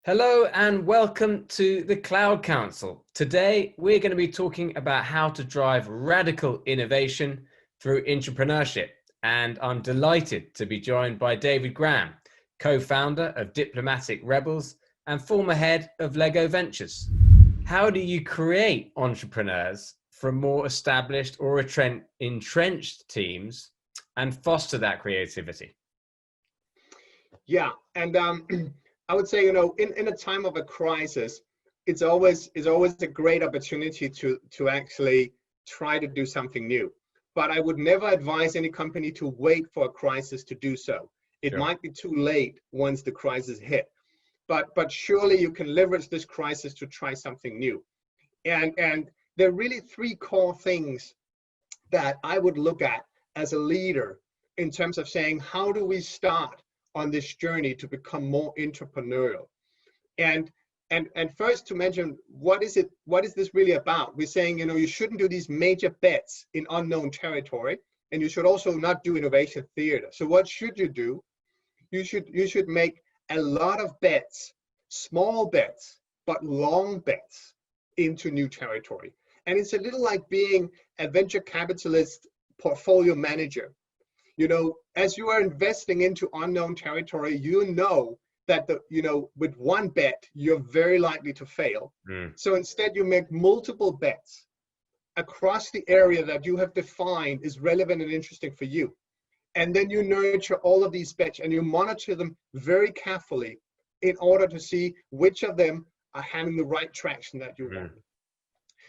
Hello and welcome to the Cloud Council. Today, we're going to be talking about how to drive radical innovation through entrepreneurship. And I'm delighted to be joined by David Graham, co-founder of Diplomatic Rebels and former head of Lego Ventures. How do you create entrepreneurs from more established or entrenched teams and foster that creativity? Yeah, and I would say, in a time of a crisis, it's always a great opportunity to actually try to do something new. But I would never advise any company to wait for a crisis to do so. It might be too late once the crisis hit. But surely you can leverage this crisis to try something new. And there are really three core things that I would look at as a leader in terms of saying, how do we start on this journey to become more entrepreneurial? And first to mention, what is this really about? We're saying, you shouldn't do these major bets in unknown territory, and you should also not do innovation theater. So what should you do? You should make a lot of bets, small bets, but long bets into new territory. And it's a little like being a venture capitalist portfolio manager. As you are investing into unknown territory, that with one bet, you're very likely to fail. So instead, you make multiple bets across the area that you have defined is relevant and interesting for you. And then you nurture all of these bets and you monitor them very carefully in order to see which of them are having the right traction that you want.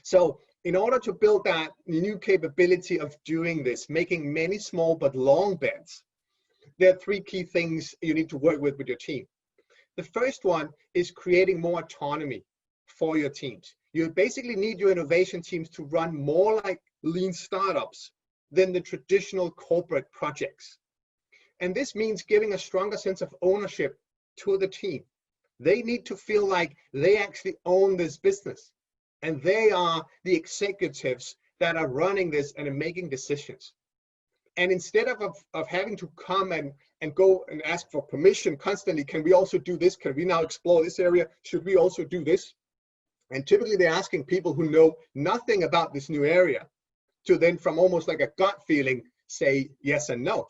So in order to build that new capability of doing this, making many small but long bets, there are three key things you need to work with your team. The first one is creating more autonomy for your teams. You basically need your innovation teams to run more like lean startups than the traditional corporate projects. And this means giving a stronger sense of ownership to the team. They need to feel like they actually own this business. And they are the executives that are running this and are making decisions. And instead of having to come and go and ask for permission constantly, can we also do this? Can we now explore this area? Should we also do this? And typically they're asking people who know nothing about this new area to then, from almost like a gut feeling, say yes and no.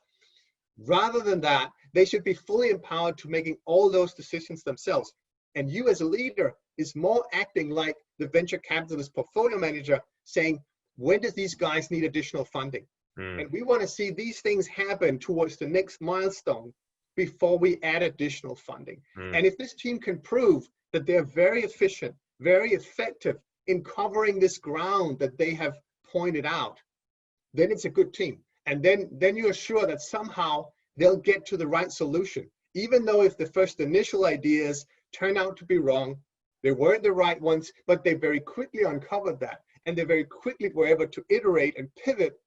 Rather than that, they should be fully empowered to making all those decisions themselves. And you as a leader is more acting like the venture capitalist portfolio manager, saying, when does these guys need additional funding? And we want to see these things happen towards the next milestone before we add additional funding. And if this team can prove that they're very efficient, very effective in covering this ground that they have pointed out, then it's a good team. And then you're sure that somehow they'll get to the right solution. Even though if the first initial ideas turn out to be wrong, they weren't the right ones, but they very quickly uncovered that. And they very quickly were able to iterate and pivot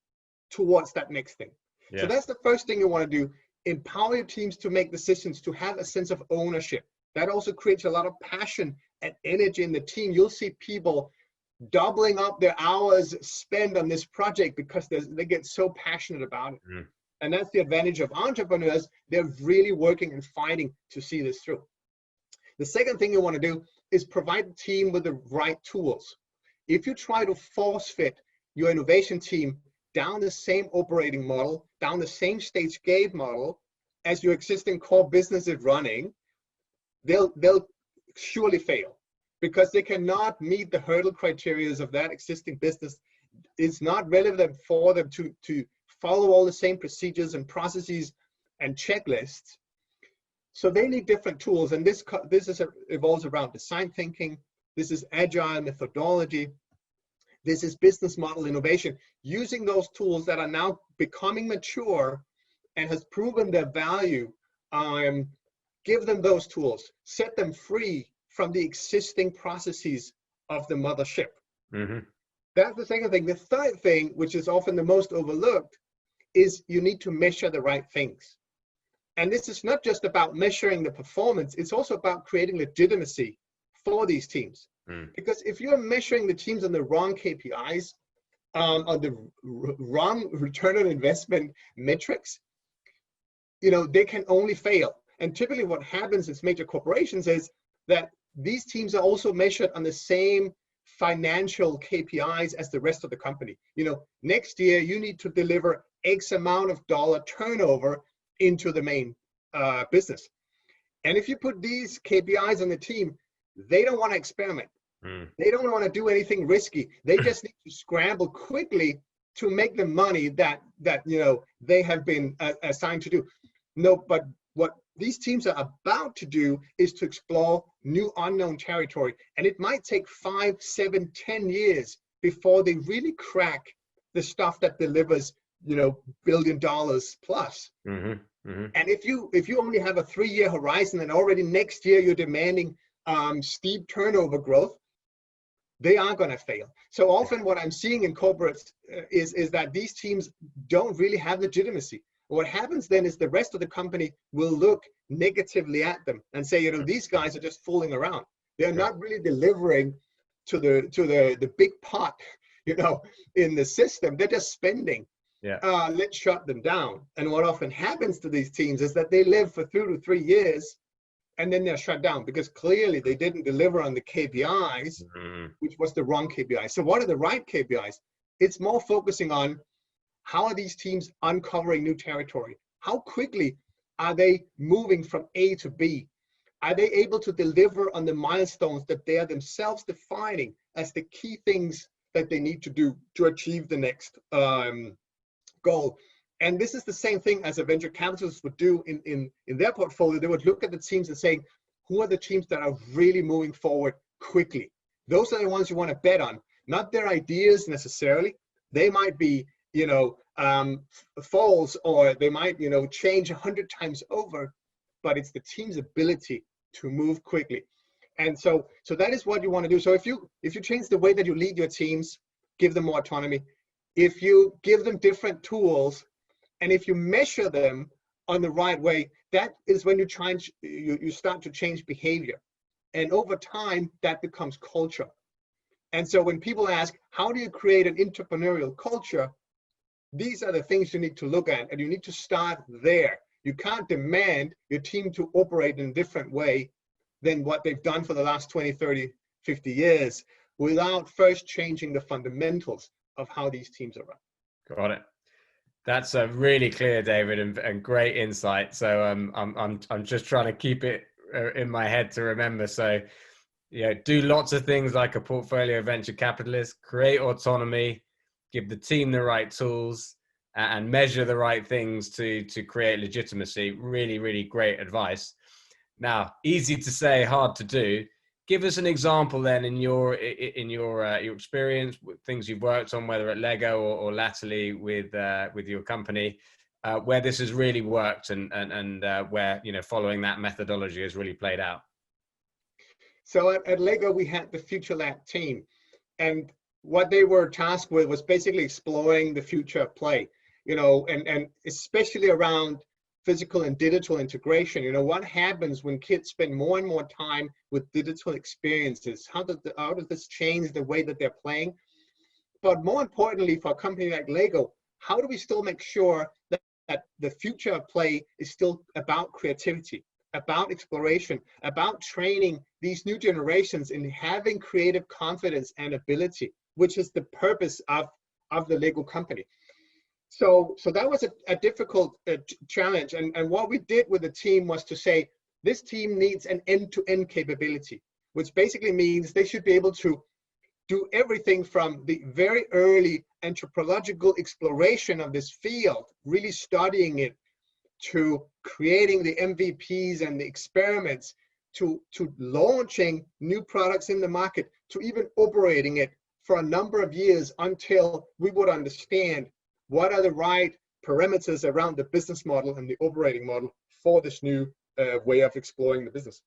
towards that next thing. Yeah. So that's the first thing you want to do. Empower your teams to make decisions, to have a sense of ownership. That also creates a lot of passion and energy in the team. You'll see people doubling up their hours spent on this project because they get so passionate about it. And that's the advantage of entrepreneurs. They're really working and fighting to see this through. The second thing you want to do is provide the team with the right tools. If you try to force fit your innovation team down the same operating model, down the same stage gate model as your existing core business is running, they'll surely fail because they cannot meet the hurdle criteria of that existing business. It's not relevant for them to follow all the same procedures and processes and checklists. So they need different tools, and this evolves around design thinking. This is agile methodology. This is business model innovation, using those tools that are now becoming mature and has proven their value. Give them those tools, set them free from the existing processes of the mothership. That's the second thing. The third thing, which is often the most overlooked, is you need to measure the right things. And this is not just about measuring the performance, it's also about creating legitimacy for these teams. Because if you're measuring the teams on the wrong KPIs, on the wrong return on investment metrics, they can only fail. And typically what happens in major corporations is that these teams are also measured on the same financial KPIs as the rest of the company. Next year you need to deliver X amount of dollar turnover into the main business. And if you put these KPIs on the team, they don't want to experiment. They don't want to do anything risky. They just need to scramble quickly to make the money that they have been assigned to do. No, but what these teams are about to do is to explore new unknown territory. And it might take 5, 7, 10 years before they really crack the stuff that delivers, $1 billion plus. And if you only have a 3-year horizon and already next year you're demanding steep turnover growth, they are going to fail. So often what I'm seeing in corporates is that these teams don't really have legitimacy. What happens then is the rest of the company will look negatively at them and say, these guys are just fooling around. They're not really delivering to the big pot, in the system. They're just spending. Let's shut them down. And what often happens to these teams is that they live for 2 to 3 years and then they're shut down because clearly they didn't deliver on the KPIs, which was the wrong KPIs. So what are the right KPIs? It's more focusing on how are these teams uncovering new territory? How quickly are they moving from A to B? Are they able to deliver on the milestones that they are themselves defining as the key things that they need to do to achieve the next goal? And this is the same thing as a venture capitalist would do in their portfolio. They would look at the teams and say, who are the teams that are really moving forward quickly? Those are the ones you want to bet on, not their ideas necessarily. They might be, false, or they might, change 100 times over, but it's the team's ability to move quickly. And so that is what you want to do. So if you change the way that you lead your teams, give them more autonomy. If you give them different tools, and if you measure them on the right way, that is when you start to change behavior. And over time, that becomes culture. And so when people ask, how do you create an entrepreneurial culture? These are the things you need to look at, and you need to start there. You can't demand your team to operate in a different way than what they've done for the last 20, 30, 50 years without first changing the fundamentals of how these teams are run. Got it. That's really clear, David, and great insight. So I'm just trying to keep it in my head to remember. So do lots of things like a portfolio venture capitalist, create autonomy, give the team the right tools, and measure the right things to create legitimacy. Really, really great advice. Now, easy to say, hard to do. Give us an example then in your experience with things you've worked on, whether at Lego or latterly with your company, where this has really worked and where following that methodology has really played out. So at Lego we had the Future Lab team, and what they were tasked with was basically exploring the future of play, and especially around physical and digital integration. What happens when kids spend more and more time with digital experiences? How does this change the way that they're playing? But more importantly, for a company like Lego, how do we still make sure that the future of play is still about creativity, about exploration, about training these new generations in having creative confidence and ability, which is the purpose of the Lego company. So that was a difficult challenge. And what we did with the team was to say, this team needs an end-to-end capability, which basically means they should be able to do everything from the very early anthropological exploration of this field, really studying it, to creating the MVPs and the experiments, to launching new products in the market, to even operating it for a number of years until we would understand what are the right parameters around the business model and the operating model for this new way of exploring the business.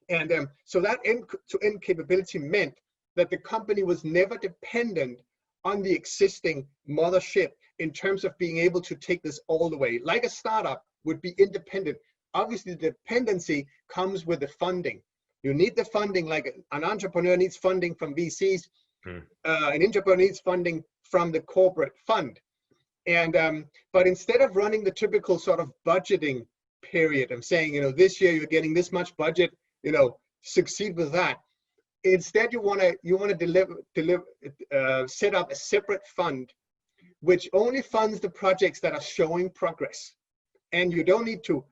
And so that end-to-end capability meant that the company was never dependent on the existing mothership in terms of being able to take this all the way. Like a startup would be independent. Obviously, the dependency comes with the funding. You need the funding, like an entrepreneur needs funding from VCs. An entrepreneur needs funding from the corporate fund. And but instead of running the typical sort of budgeting period of saying, this year you're getting this much budget, succeed with that. Instead, you want to set up a separate fund which only funds the projects that are showing progress. And you don't need to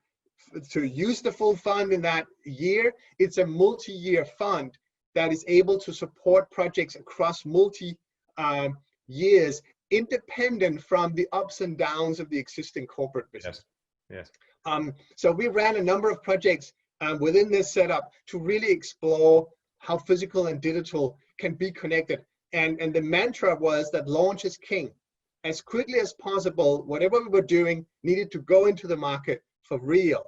use the full fund in that year. It's a multi-year fund that is able to support projects across years, independent from the ups and downs of the existing corporate business. Yes. So we ran a number of projects within this setup to really explore how physical and digital can be connected. And the mantra was that launch is king. As quickly as possible, whatever we were doing needed to go into the market for real.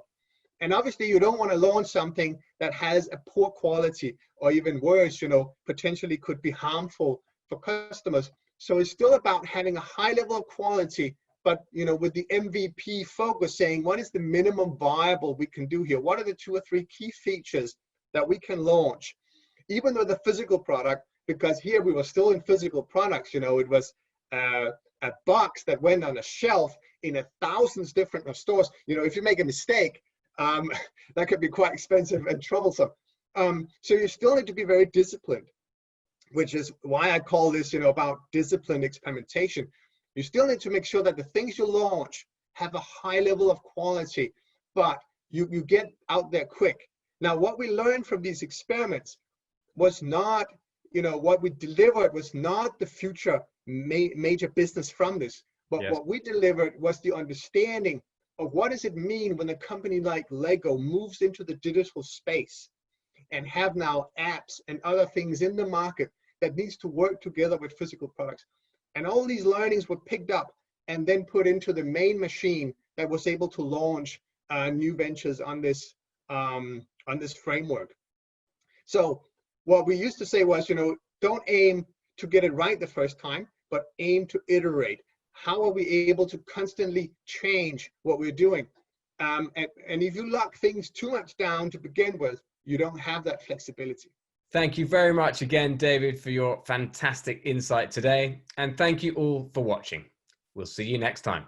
And obviously you don't want to launch something that has a poor quality, or even worse, potentially could be harmful for customers. So it's still about having a high level of quality, but with the MVP focus, saying what is the minimum viable we can do here? What are the 2 or 3 key features that we can launch? Even though the physical product, because here we were still in physical products, it was a box that went on a shelf in 1,000 different stores. If you make a mistake, that could be quite expensive and troublesome. So you still need to be very disciplined, which is why I call this, about disciplined experimentation. You still need to make sure that the things you launch have a high level of quality, but you get out there quick. Now, what we learned from these experiments was not, what we delivered was not the future major business from this, but what we delivered was the understanding of what does it mean when a company like Lego moves into the digital space and have now apps and other things in the market that needs to work together with physical products. And all these learnings were picked up and then put into the main machine that was able to launch new ventures on this framework. So what we used to say was, don't aim to get it right the first time, but aim to iterate. How are we able to constantly change what we're doing? And if you lock things too much down to begin with, you don't have that flexibility. Thank you very much again, David, for your fantastic insight today. And thank you all for watching. We'll see you next time.